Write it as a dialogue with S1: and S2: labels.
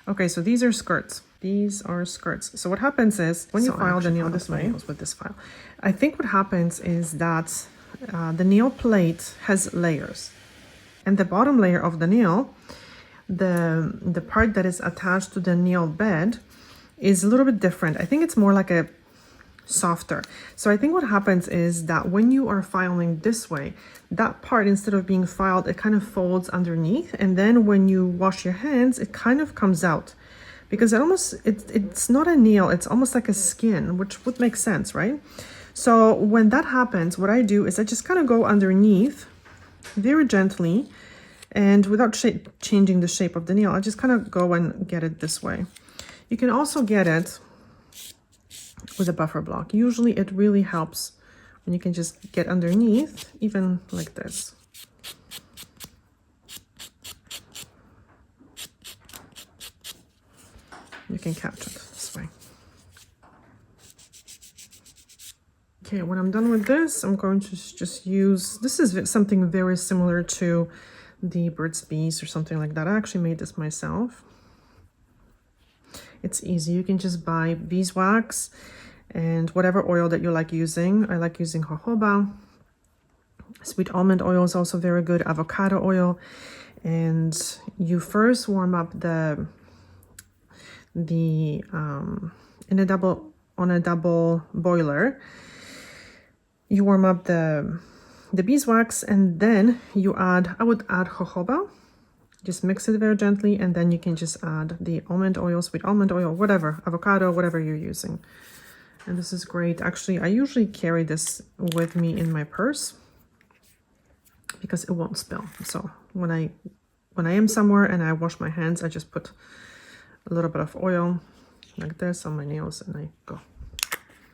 S1: Okay, so these are skirts. These are skirts. So what happens is when you file the nail this way, with this file, I think what happens is that the nail plate has layers, and the bottom layer of the nail, the part that is attached to the nail bed, is a little bit different. I think it's more like a softer. So I think what happens is that when you are filing this way, that part, instead of being filed, it kind of folds underneath, and then when you wash your hands, it kind of comes out, because it's not a nail, it's almost like a skin, which would make sense, right? So when that happens, what I do is I just kind of go underneath very gently, and without changing the shape of the nail, I just kind of go and get it this way. You can also get it with a buffer block. Usually it really helps when you can just get underneath, even like this. You can catch it this way. Okay, when I'm done with this, I'm going to just use, this is something very similar to the Burt's Bees or something like that. I actually made this myself. It's easy. You can just buy beeswax and whatever oil that you like using. I like using jojoba. Sweet almond oil is also very good. Avocado oil. And you first warm up on a double boiler. You warm up the beeswax, and then I would add jojoba. Just mix it very gently, and then you can just add the almond oil, sweet almond oil, whatever, avocado, whatever you're using. And this is great. Actually, I usually carry this with me in my purse because it won't spill. So when I am somewhere and I wash my hands, I just put a little bit of oil like this on my nails and I go.